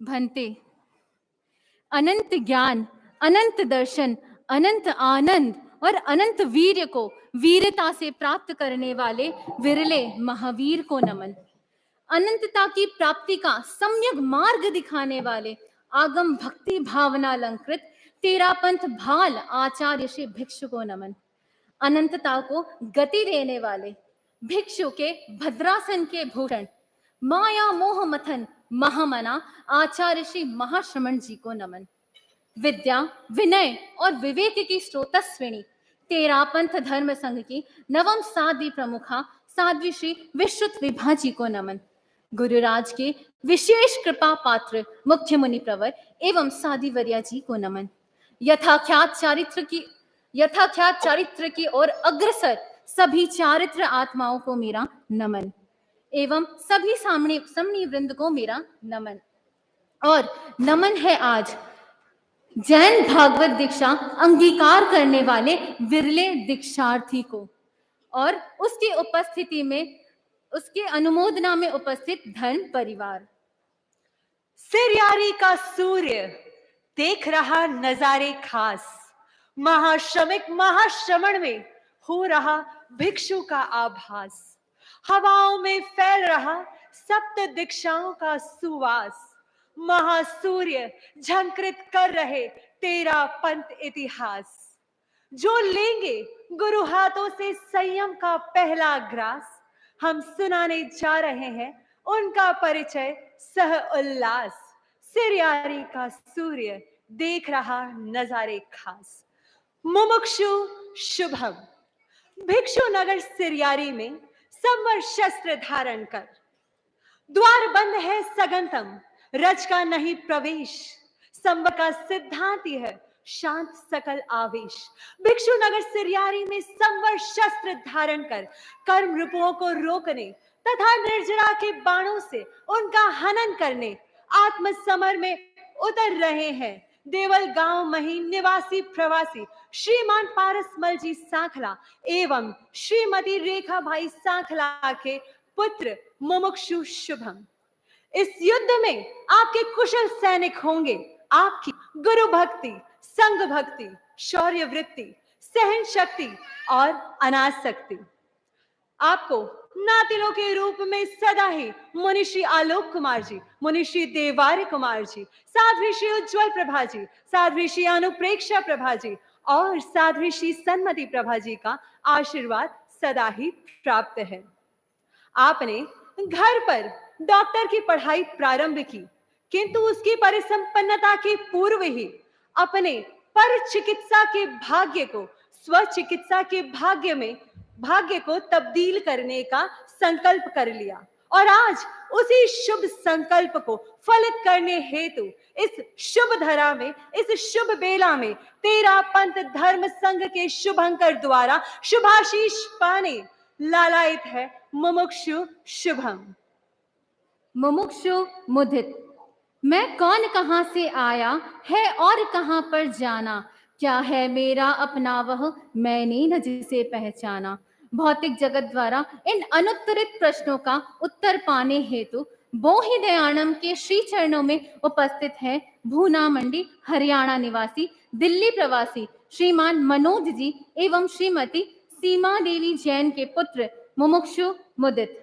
भंते, अनंत ज्ञान, अनंत दर्शन, अनंत आनंद और अनंत वीर्य को वीरता से प्राप्त करने वाले विरले महावीर को नमन। अनंतता की प्राप्ति का सम्यक मार्ग दिखाने वाले आगम भक्ति भावना अलंकृत तेरा पंथ भाल आचार्य श्री भिक्षु को नमन। अनंतता को गति देने वाले भिक्षु के भद्रासन के भूषण माया मोह मथन महामना आचार्य श्री महाश्रमण जी को नमन। विद्या, विनय और विवेक की स्रोतस्विनी तेरा पंथ धर्म संघ की नवम साध्वी प्रमुखा साध्वी श्री विश्रुत विभा जी को नमन। गुरुराज के विशेष कृपा पात्र मुख्य मुनि प्रवर एवं साध्वी वरिया जी को नमन। यथाख्यात चारित्र की ओर अग्रसर सभी चारित्र आत्माओं को मेरा नमन एवं सभी समणी वृंद को मेरा नमन। और नमन है आज जैन भागवत दीक्षा अंगीकार करने वाले विरले दीक्षार्थी को और उसकी उपस्थिति में, उसके अनुमोदना में उपस्थित धर्म परिवार। सिरयारी का सूर्य देख रहा नजारे खास, महाश्रमिक महाश्रमण में हो रहा भिक्षु का आभास, हवाओं में फैल रहा सप्त दीक्षाओं का सुवास, महासूर्य झंकृत कर रहे तेरा पंथ इतिहास। जो लेंगे गुरु हाथों से संयम का पहला ग्रास, हम सुनाने जा रहे हैं उनका परिचय सह उल्लास। सिरयारी का सूर्य देख रहा नजारे खास, मुमुक्षु शुभम। भिक्षु नगर सिरयारी में संवर शस्त्र धारण कर, द्वार बंद है सगंतम, रज का नहीं प्रवेश, संवर का सिद्धांत है शांत सकल आवेश। भिक्षु नगर सिरयारी में संवर शस्त्र धारण कर कर्म रूपों को रोकने तथा निर्जरा के बाणों से उनका हनन करने आत्म समर में उतर रहे हैं देवल गांव मही निवासी प्रवासी श्रीमान पारसमल जी सांखला एवं श्रीमती रेखा भाई सांखला के पुत्र मुमुक्षु शुभम। इस युद्ध में आपके कुशल सैनिक होंगे। आपकी गुरु भक्ति, संघ भक्ति, शौर्य वृत्ति, सहन शक्ति और अनासक्ति आपको नातिलों के रूप में सदा ही मुनिश्री आलोक कुमार जी, मुनिश्री देवार्य कुमार जी, साध्वी श्री उज्ज्वल प्रभा जी, साध्वी श्री अनुप्रेक्षा प्रभा जी और साध्वी श्री सन्मति प्रभा जी का आशीर्वाद सदा ही प्राप्त है। आपने घर पर डॉक्टर की पढ़ाई प्रारंभ की, किंतु उसकी परिसंपन्नता के पूर्व ही अपने पर चिकित्सा के भाग्य को स्व चिकित्सा के भाग्य को तब्दील करने का संकल्प कर लिया और आज उसी शुभ संकल्प को फलित करने हेतु इस शुभ धरा में, इस शुभ बेला में तेरा पंथ धर्म संघ के शुभंकर द्वारा शुभाशीष पाने लालायित है मुमुक्षु शुभम। मुमुक्षु मुदित, मैं कौन कहां से आया है और कहां पर जाना, क्या है मेरा अपना वह मैंने न जिसे पहचाना। भौतिक जगत द्वारा इन अनुत्तरित प्रश्नों का उत्तर पाने हेतु बोहि दयानम के श्री चरणों में उपस्थित है भूना मंडी हरियाणा निवासी दिल्ली प्रवासी श्रीमान मनोज जी एवं श्रीमती सीमा देवी जैन के पुत्र मुमुक्षु मुदित।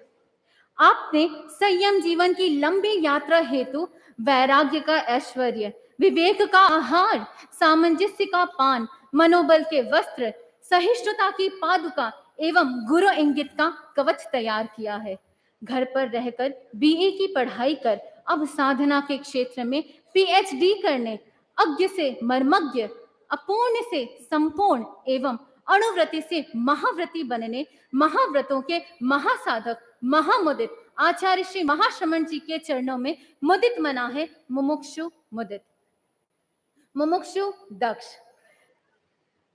आपने संयम जीवन की लंबी यात्रा हेतु वैराग्य का ऐश्वर्य, विवेक का आहार, सामंजस्य का पान, मनोबल के वस्त्र, सहिष्णुता की पादुका एवं गुरु इंगित का कवच तैयार किया है। घर पर रहकर बीए की पढ़ाई कर अब साधना के क्षेत्र में पीएचडी करने, अज्ञ से मर्मज्ञ, अपूर्ण से संपूर्ण एवं अणुव्रति से महाव्रति बनने महाव्रतों के महासाधक महामुदित आचार्य श्री महाश्रमण जी के चरणों में मुदित मना है मुमुक्षु मुदित। मुमुक्षु दक्ष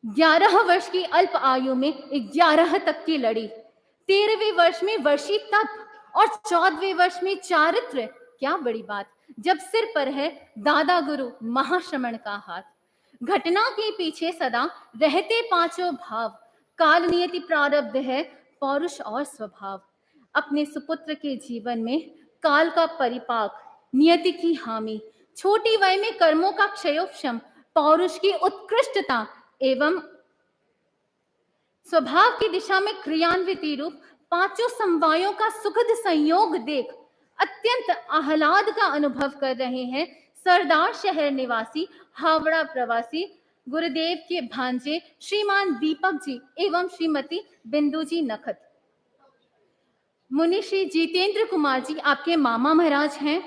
11 वर्ष की अल्प आयु में 11 तक की लड़ी, 13वें वर्ष में वर्षी तप और 14वें वर्ष में चारित्र। क्या बड़ी बात जब सिर पर है दादा गुरु महाश्रमण का हाथ। घटना के पीछे सदा रहते पांचों भाव, काल नियति प्रारब्ध है पौरुष और स्वभाव। अपने सुपुत्र के जीवन में काल का परिपाक नियति की हामी, छोटी वय में कर्मों का क्षयोपशम, पौरुष की उत्कृष्टता एवं स्वभाव की दिशा में क्रियान्विति रूप पांचों समवायों का सुखद संयोग देख अत्यंत आह्लाद का अनुभव कर रहे हैं सरदार शहर निवासी, हावड़ा प्रवासी गुरुदेव के भांजे श्रीमान दीपक जी एवं श्रीमती बिंदु जी नखत। मुनि श्री जितेंद्र कुमार जी आपके मामा महाराज हैं।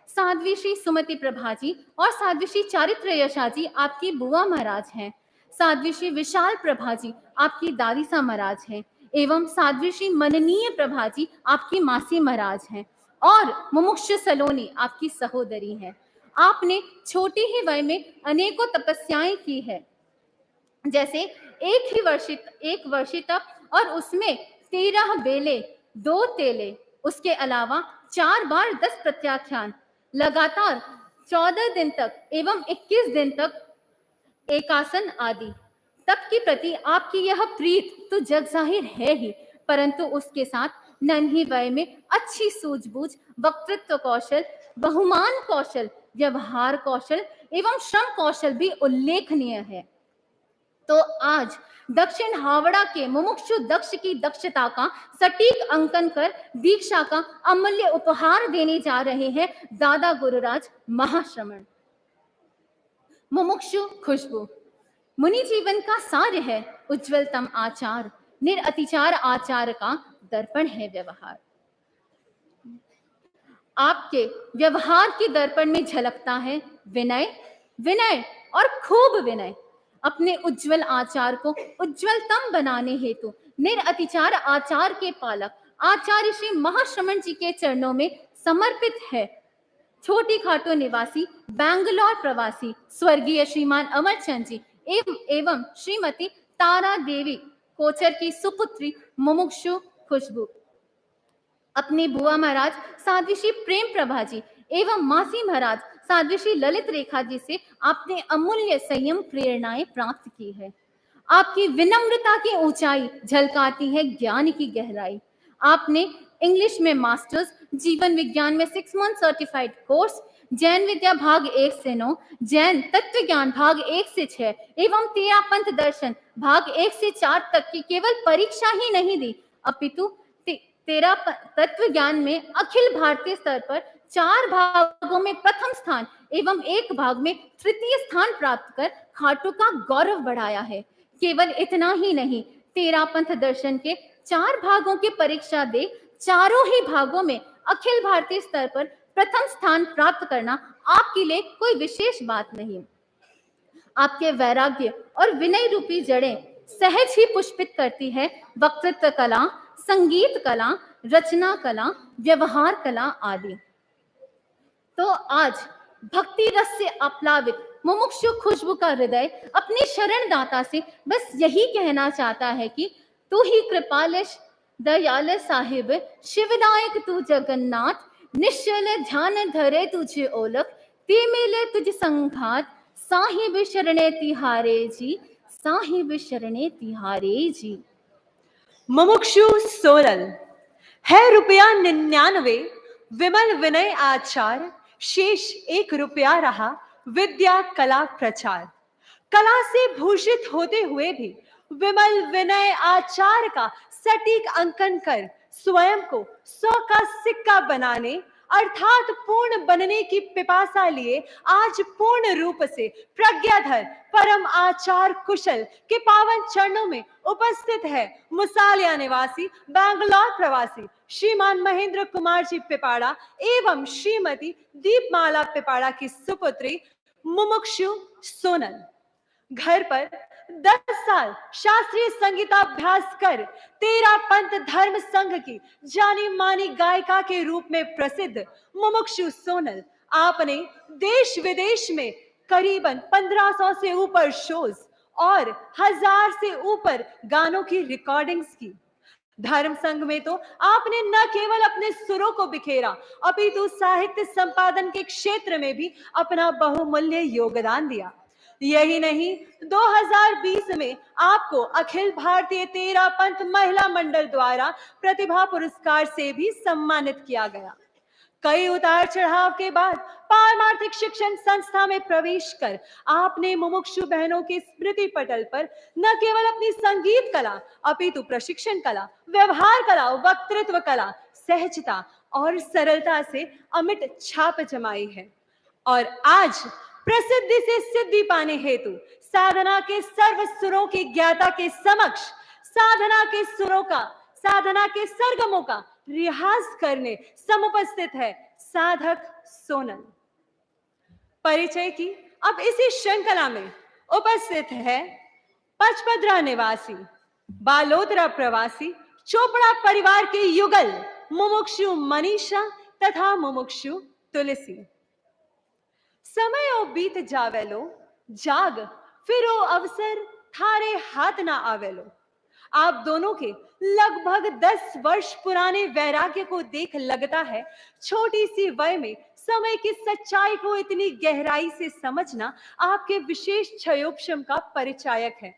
साध्वी श्री सुमति प्रभा जी और साध्वी श्री चारित्र यशा जी आपकी बुआ महाराज हैं। साध्वी श्री विशाल प्रभा जी आपकी दादी सा महाराज हैं एवं साध्वी श्री मननीय प्रभा जी आपकी मासी महाराज हैं और मुमुक्षु सलोनी आपकी सहोदरी है। आपने छोटी ही वय में अनेकों तपस्याएं की है, जैसे एक वर्षी तप और उसमें 13 बेले 2 तेले, उसके अलावा 4 बार 10 प्रत्याख्यान, लगातार 14 दिन तक एवं 21 दिन तक एकासन आदि। तप की प्रति आपकी यह प्रीत तो जग जाहिर है ही, परंतु उसके साथ नन्ही वय में अच्छी सूझबूझ, वक्तृत्व कौशल, बहुमान कौशल, व्यवहार कौशल एवं श्रम कौशल भी उल्लेखनीय है। तो आज दक्षिण हावड़ा के मुमुक्षु दक्ष की दक्षता का सटीक अंकन कर दीक्षा का अमूल्य उपहार देने जा रहे हैं दादा गुरुराज महाश्रमण। मुमुक्षु खुशबू मुनि जीवन का सार है उज्ज्वलतम आचार, निरअतिचार आचार का दर्पण है व्यवहार। आपके व्यवहार के दर्पण में झलकता है विनय, विनय और खूब विनय। अपने उज्जवल आचार को उज्जवलतम बनाने हेतु निरअतिचार आचार के पालक आचार्य श्री महाश्रमण जी के चरणों में समर्पित है। छोटी खाटो निवासी, बैंगलोर प्रवासी स्वर्गीय श्रीमान अमरचंद जी एवं श्रीमती तारा देवी कोचर की सुपुत्री मुमुक्षु खुशबू अपने बुआ महाराज साध्वी श्री प्रेम प्रभा जी एवं मासी महाराज साध्वी श्री ललित रेखा जी से आपने अमूल्य संयम प्रेरणाएं प्राप्त की है। आपकी विनम्रता की ऊंचाई झलकाती है ज्ञान की गहराई। आपने इंग्लिश में मास्टर्स, जीवन विज्ञान में 6 मंथ सर्टिफाइड कोर्स, जैन विद्या भाग 1 से 9, जैन तत्व ज्ञान भाग 1 से 6 एवं तेरा पंथ दर्शन भाग 1 से 4 तक की केवल परीक्षा ही नहीं दी, अपितु तेरा तत्व ज्ञान में अखिल भारतीय स्तर पर 4 भागों में प्रथम स्थान एवं 1 भाग में तृतीय स्थान प्राप्त कर खाटू का गौरव बढ़ाया है। केवल इतना ही नहीं, तेरा पंथ दर्शन के 4 भागों की परीक्षा दे चारों ही भागों में अखिल भारतीय स्तर पर प्रथम स्थान प्राप्त करना आपके लिए कोई विशेष बात नहीं। आपके वैराग्य और विनय रूपी जड़ें सहज ही पुष्पित करती है वक्तृत्व कला, संगीत कला, रचना कला, व्यवहार कला आदि। तो आज भक्ति रस से आप्लावित मुमुक्षु खुशबू का हृदय अपने शरण दाता से बस यही कहना चाहता है कि तू ही कृपालश दयाल साहिब, शिवदायक तू जगन्नाथ, निश्चल ध्यान धरे तुझे ओलख, ते मिले तुझ संघात, साहिब शरणे तिहारे जी, साहिब शरणे तिहारे जी। मुमुक्षु सोनल है ₹99, विमल विनय आचार, शेष ₹1 रहा विद्या कला प्रचार। कला से भूषित होते हुए भी विमल विनय आचार का सटीक अंकन कर स्वयं को 100 का सिक्का बनाने अर्थात पूर्ण बनने की पिपासा लिए आज पूर्ण रूप से प्रज्ञाधर परम आचार कुशल के पावन चरणों में उपस्थित है मुसालिया निवासी, बैंगलोर प्रवासी श्रीमान महेंद्र कुमार जी पिपाड़ा एवं श्रीमती दीपमाला पिपाड़ा की सुपुत्री मुमुक्षु सोनल। घर पर 10 साल शास्त्रीय संगीताभ्यास कर तेरा पंथ धर्म संघ की जानी मानी गायिका के रूप में प्रसिद्ध मुमुक्षु सोनल आपने देश विदेश में करीबन 1500 से ऊपर शोज और 1000 से ऊपर गानों की रिकॉर्डिंग्स की। धर्म संघ में तो आपने न केवल अपने सुरों को बिखेरा अपितु साहित्य संपादन के क्षेत्र में भी अपना बहुमूल्य योगदान दिया। यही नहीं, 2020 में आपको अखिल भारतीय तेरा पंथ महिला मंडल द्वारा प्रतिभा पुरस्कार से भी सम्मानित किया गया। कई उतार चढ़ाव के बाद पारमार्थिक शिक्षण संस्था में प्रवेश कर आपने मुमुक्षु बहनों के स्मृति पटल पर न केवल अपनी संगीत कला अपितु प्रशिक्षण कला, व्यवहार कला, वक्तृत्व कला, सहजता और सरलता से अमिट छाप जमाई है। और आज प्रसिद्धि से सिद्धि पाने हेतु साधना के सर्व सुरों के ज्ञाता के समक्ष साधना के सरगमों का रियाज करने समुपस्थित है साधक सोनल। परिचय की अब इसी श्रृंखला में उपस्थित है पचपदरा निवासी, बालोतरा प्रवासी, चोपड़ा परिवार के युगल मुमुक्षु मनीषा तथा मुमुक्षु तुलसी। समय ओ बीत जावेलो, जाग फिरो अवसर थारे हाथ ना आवेलो। आप दोनों के लगभग 10 वर्ष पुराने वैराग्य को देख लगता है छोटी सी वय में समय की सच्चाई को इतनी गहराई से समझना आपके विशेष क्षयोपशम का परिचायक है।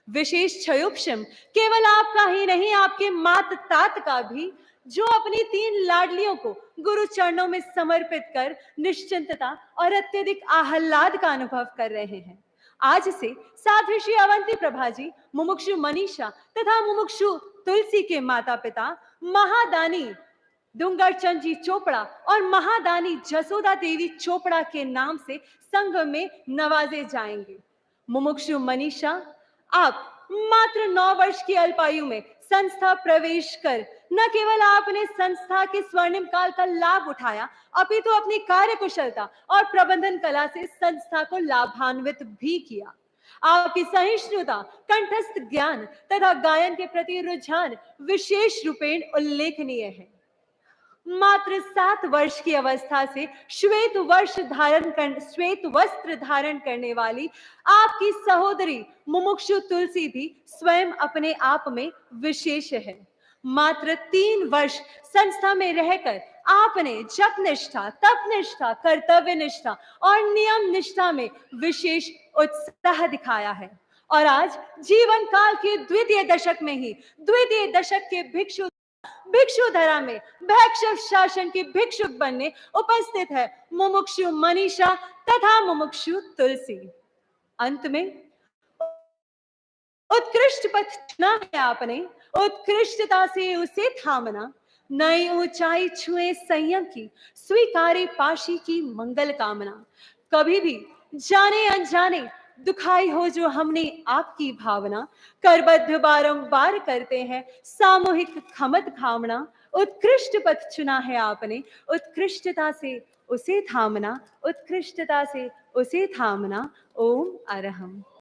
विशेष क्षयोपशम केवल आपका ही नहीं, आपके मात तात का भी, जो अपनी 3 लाडलियों को गुरु चरणों में समर्पित कर निश्चिंतता और अत्यधिक आह्लाद का अनुभव कर रहे हैं। आज से साध्वी श्री अवंती प्रभा जी, मुमुक्षु मनीषा तथा मुमुक्षु तुलसी के माता पिता महादानी डूंगरचंद जी चोपड़ा और महादानी जसोदा देवी चोपड़ा के नाम से संघ में नवाजे जाएंगे। मुमुक्षु मनीषा, आप मात्र 9 वर्ष की अल्पायु में संस्था प्रवेश कर न केवल आपने संस्था के स्वर्णिम काल का लाभ उठाया, अपितु अपनी कार्यकुशलता और प्रबंधन कला से संस्था को लाभान्वित भी किया। आपकी सहिष्णुता, कंठस्थ ज्ञान तथा गायन के प्रति रुझान विशेष रूपेण उल्लेखनीय है। मात्र 7 वर्ष की अवस्था से श्वेत वस्त्र धारण करने वाली आपकी सहोदरी मुमुक्षु तुलसी भी स्वयं अपने आप में विशेष है। मात्र 3 वर्ष संस्था में रहकर आपने जप निष्ठा, तप निष्ठा, कर्तव्य निष्ठा और नियम निष्ठा में विशेष उत्साह दिखाया है और आज जीवन काल के द्वितीय दशक के भिक्षु धरा में भैक्षव शासन के भिक्षुक बनने उपस्थित है मुमुक्षु मनीषा तथा मुमुक्षु तुलसी। अंत में उत्कृष्ट पथ चुना है आपने, उत्कृष्टता से उसे थामना, नई ऊंचाई छुए संयम की, स्वीकारे पाशी की मंगल कामना। कभी भी जाने अनजाने दुखाई हो जो हमने आपकी भावना, करबद्ध बारंबार करते हैं सामूहिक खमत खामना। उत्कृष्ट पथ चुना है आपने, उत्कृष्टता से उसे थामना, उत्कृष्टता से उसे थामना। ओम अरहम।